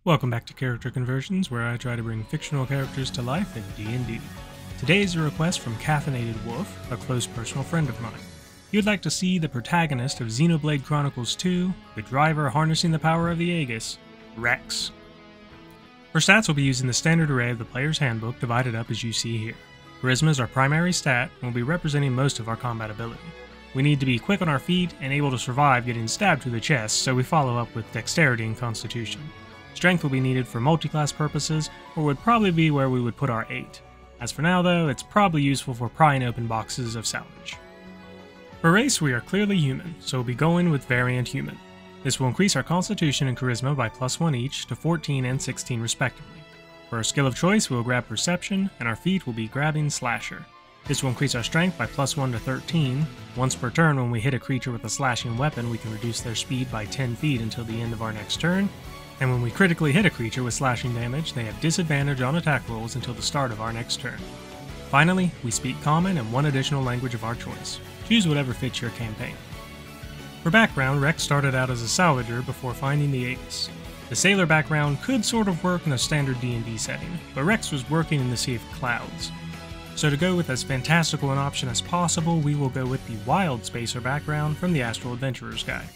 Welcome back to Character Conversions, where I try to bring fictional characters to life in D&D. Today is a request from Caffeinated Wolf, a close personal friend of mine. He would like to see the protagonist of Xenoblade Chronicles 2, the driver harnessing the power of the Aegis, Rex. For stats, we'll be using the standard array of the player's handbook divided up as you see here. Charisma is our primary stat and will be representing most of our combat ability. We need to be quick on our feet and able to survive getting stabbed through the chest, so we follow up with Dexterity and Constitution. Strength will be needed for multi-class purposes, or would probably be where we would put our 8. As for now though, it's probably useful for prying open boxes of salvage. For race, we are clearly human, so we'll be going with Variant Human. This will increase our Constitution and Charisma by +1 each to 14 and 16 respectively. For our skill of choice, we will grab Perception, and our feat will be grabbing Slasher. This will increase our strength by +1 to 13. Once per turn, when we hit a creature with a slashing weapon, we can reduce their speed by 10 feet until the end of our next turn. And when we critically hit a creature with slashing damage, they have disadvantage on attack rolls until the start of our next turn. Finally, we speak Common and one additional language of our choice. Choose whatever fits your campaign. For background, Rex started out as a salvager before finding the Aegis. The sailor background could sort of work in a standard D&D setting, but Rex was working in the Sea of Clouds. So to go with as fantastical an option as possible, we will go with the Wild Spacer background from the Astral Adventurer's Guide.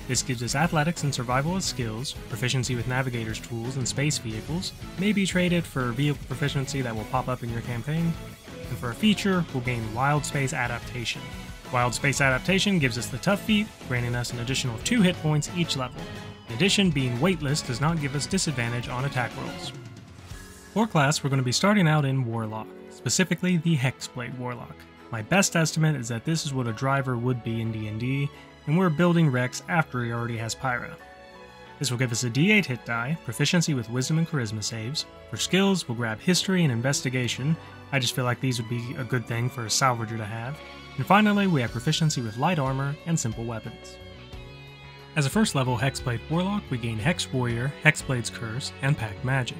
This gives us athletics and survival as skills, proficiency with navigator's tools and space vehicles, may be traded for vehicle proficiency that will pop up in your campaign, and for a feature, we'll gain Wild Space Adaptation. Wild Space Adaptation gives us the Tough feat, granting us an additional 2 hit points each level. In addition, being weightless does not give us disadvantage on attack rolls. For class, we're going to be starting out in Warlock, specifically the Hexblade Warlock. My best estimate is that this is what a driver would be in D&D, and we're building Rex after he already has Pyra. This will give us a D8 hit die, proficiency with Wisdom and Charisma saves. For skills, we'll grab History and Investigation. I just feel like these would be a good thing for a salvager to have. And finally, we have proficiency with Light Armor and Simple Weapons. As a first level Hexblade Warlock, we gain Hex Warrior, Hexblade's Curse, and Pact Magic.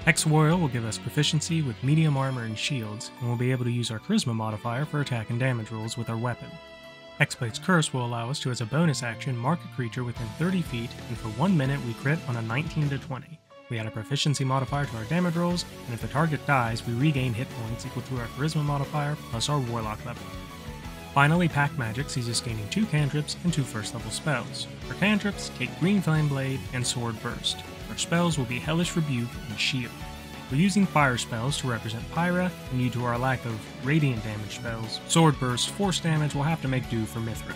Hex Warrior will give us proficiency with Medium Armor and Shields, and we'll be able to use our Charisma modifier for attack and damage rolls with our weapon. Hexblade's Curse will allow us to, as a bonus action, mark a creature within 30 feet, and for 1 minute we crit on a 19 to 20. We add a proficiency modifier to our damage rolls, and if the target dies, we regain hit points equal to our Charisma modifier plus our Warlock level. Finally, Pact Magic sees us gaining 2 cantrips and 2 first level spells. For cantrips, take Green Flame Blade and Sword Burst. Our spells will be Hellish Rebuke and Shield. We're using fire spells to represent Pyra, and due to our lack of radiant damage spells, Sword Burst force damage will have to make do for Mithra.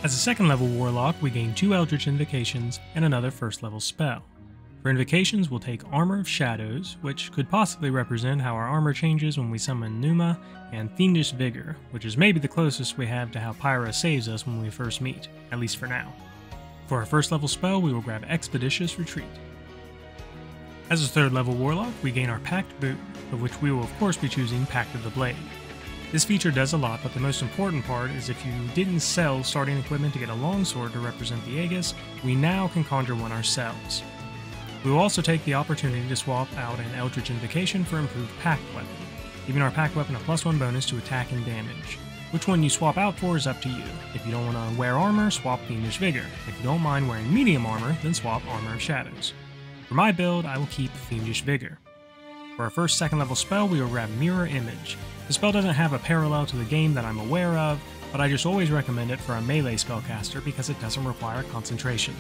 As a second level Warlock, we gain 2 Eldritch Invocations and another first level spell. For Invocations, we'll take Armor of Shadows, which could possibly represent how our armor changes when we summon Numa, and Fiendish Vigor, which is maybe the closest we have to how Pyra saves us when we first meet, at least for now. For our first level spell, we will grab Expeditious Retreat. As a third level Warlock, we gain our Pact Boot, of which we will of course be choosing Pact of the Blade. This feature does a lot, but the most important part is if you didn't sell starting equipment to get a longsword to represent the Aegis, we now can conjure one ourselves. We will also take the opportunity to swap out an Eldritch Invocation for improved Pact Weapon, giving our Pact Weapon a +1 bonus to attack and damage. Which one you swap out for is up to you. If you don't want to wear armor, swap Fiendish Vigor. If you don't mind wearing medium armor, then swap Armor of Shadows. For my build, I will keep Fiendish Vigor. For our first second level spell, we will grab Mirror Image. The spell doesn't have a parallel to the game that I'm aware of, but I just always recommend it for a melee spellcaster because it doesn't require concentration.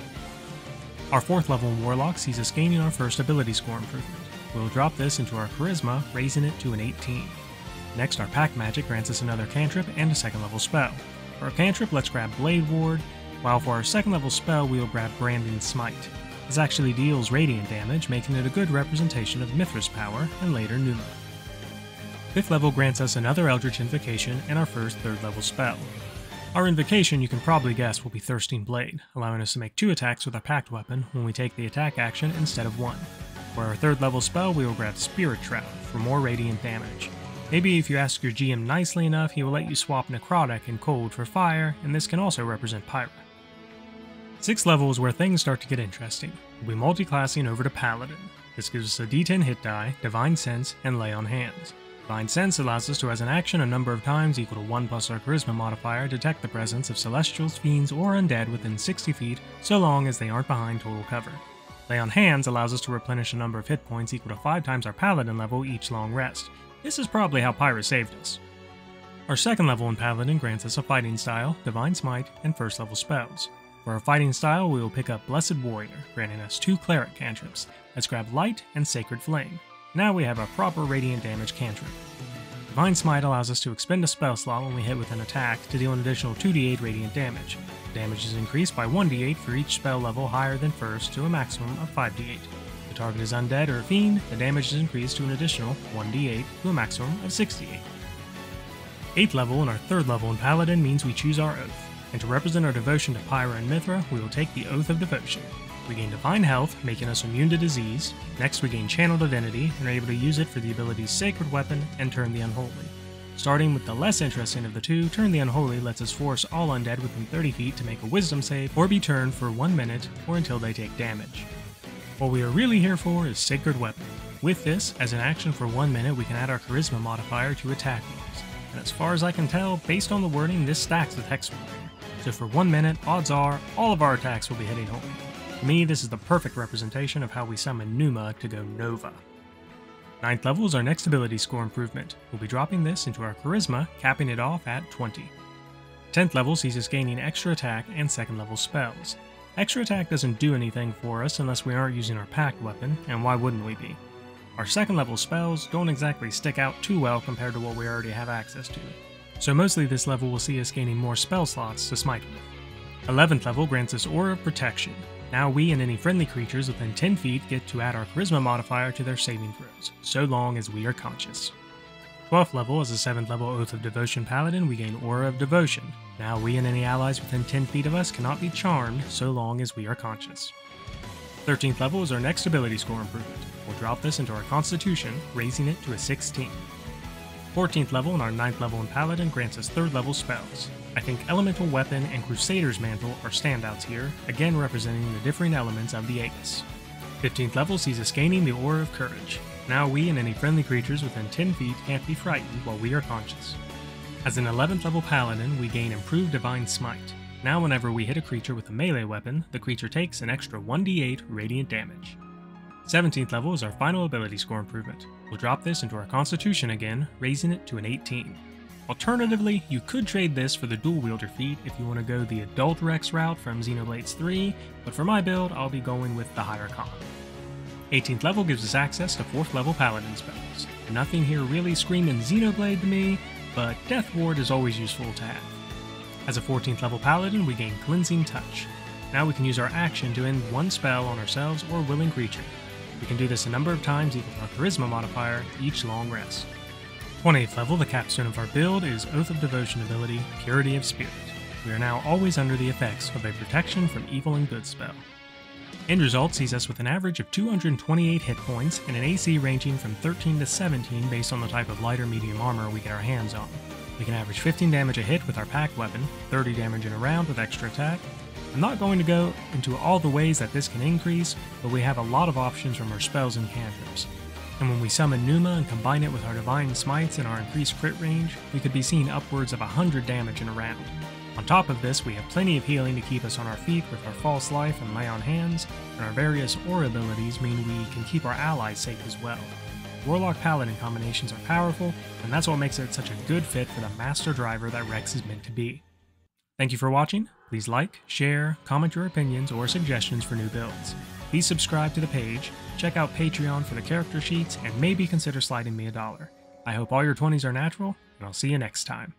Our fourth level Warlock sees us gaining our first ability score improvement. We'll drop this into our Charisma, raising it to an 18. Next, our Pact Magic grants us another cantrip and a second level spell. For our cantrip, let's grab Blade Ward, while for our second level spell, we will grab Branding Smite. This actually deals radiant damage, making it a good representation of Mithra's power and later Numa. Fifth level grants us another Eldritch Invocation and our first third level spell. Our invocation, you can probably guess, will be Thirsting Blade, allowing us to make 2 attacks with our Pact Weapon when we take the attack action instead of 1. For our third level spell, we will grab Spirit Shroud for more radiant damage. Maybe if you ask your GM nicely enough, he will let you swap Necrotic and Cold for fire, and this can also represent Pyra. 6th level is where things start to get interesting. We'll be multi-classing over to Paladin. This gives us a D10 hit die, Divine Sense, and Lay on Hands. Divine Sense allows us to, as an action, a number of times equal to 1 plus our Charisma modifier, detect the presence of Celestials, Fiends, or Undead within 60 feet, so long as they aren't behind total cover. Lay on Hands allows us to replenish a number of hit points equal to 5 times our Paladin level each long rest. This is probably how Pyra saved us. Our second level in Paladin grants us a fighting style, Divine Smite, and first level spells. For our fighting style, we will pick up Blessed Warrior, granting us 2 cleric cantrips. Let's grab Light and Sacred Flame. Now we have a proper radiant damage cantrip. Divine Smite allows us to expend a spell slot when we hit with an attack to deal an additional 2d8 radiant damage. The damage is increased by 1d8 for each spell level higher than first to a maximum of 5d8. If the target is undead or a fiend, the damage is increased to an additional 1d8 to a maximum of 6d8. 8th level and our 3rd level in Paladin means we choose our oath, and to represent our devotion to Pyra and Mithra, we will take the Oath of Devotion. We gain Divine Health, making us immune to disease. Next we gain Channel Divinity, and are able to use it for the abilities Sacred Weapon and Turn the Unholy. Starting with the less interesting of the two, Turn the Unholy lets us force all undead within 30 feet to make a Wisdom save or be turned for 1 minute or until they take damage. What we are really here for is Sacred Weapon. With this, as an action for 1 minute, we can add our Charisma modifier to attack rolls. And as far as I can tell, based on the wording, this stacks with Hexagon. So for 1 minute, odds are all of our attacks will be hitting home. For me, this is the perfect representation of how we summon Numa to go Nova. 9th level is our next ability score improvement. We'll be dropping this into our Charisma, capping it off at 20. 10th level sees us gaining extra attack and 2nd level spells. Extra attack doesn't do anything for us unless we aren't using our packed weapon, and why wouldn't we be? Our 2nd level spells don't exactly stick out too well compared to what we already have access to. So mostly this level will see us gaining more spell slots to smite with. 11th level grants us Aura of Protection. Now we and any friendly creatures within 10 feet get to add our Charisma modifier to their saving throws, so long as we are conscious. 12th level, as a 7th level Oath of Devotion Paladin, we gain Aura of Devotion. Now we and any allies within 10 feet of us cannot be charmed, so long as we are conscious. 13th level is our next ability score improvement. We'll drop this into our Constitution, raising it to a 16. 14th level and our 9th level in Paladin grants us 3rd level spells. I think Elemental Weapon and Crusader's Mantle are standouts here, again representing the differing elements of the Aegis. 15th level sees us gaining the Aura of Courage. Now we and any friendly creatures within 10 feet can't be frightened while we are conscious. As an 11th level Paladin, we gain Improved Divine Smite. Now whenever we hit a creature with a melee weapon, the creature takes an extra 1d8 radiant damage. 17th level is our final ability score improvement. We'll drop this into our Constitution again, raising it to an 18. Alternatively, you could trade this for the Dual Wielder feat if you want to go the Adult Rex route from Xenoblade 3, but for my build, I'll be going with the higher con. 18th level gives us access to 4th level Paladin spells. Nothing here really screaming Xenoblade to me, but Death Ward is always useful to have. As a 14th level Paladin, we gain Cleansing Touch. Now we can use our action to end one spell on ourselves or willing creature. We can do this a number of times equal to our Charisma modifier each long rest. 20th level, the capstone of our build, is Oath of Devotion ability, Purity of Spirit. We are now always under the effects of a Protection from Evil and Good spell. End result sees us with an average of 228 hit points and an AC ranging from 13 to 17 based on the type of light or medium armor we get our hands on. We can average 15 damage a hit with our packed weapon, 30 damage in a round with extra attack. I'm not going to go into all the ways that this can increase, but we have a lot of options from our spells and cantrips. And when we summon Numa and combine it with our Divine Smites and our increased crit range, we could be seeing upwards of 100 damage in a round. On top of this, we have plenty of healing to keep us on our feet with our False Life and Lay on Hands, and our various Aura abilities mean we can keep our allies safe as well. Warlock Paladin combinations are powerful, and that's what makes it such a good fit for the master driver that Rex is meant to be. Thank you for watching. Please like, share, comment your opinions or suggestions for new builds. Please subscribe to the page, check out Patreon for the character sheets, and maybe consider sliding me $1. I hope all your 20s are natural, and I'll see you next time.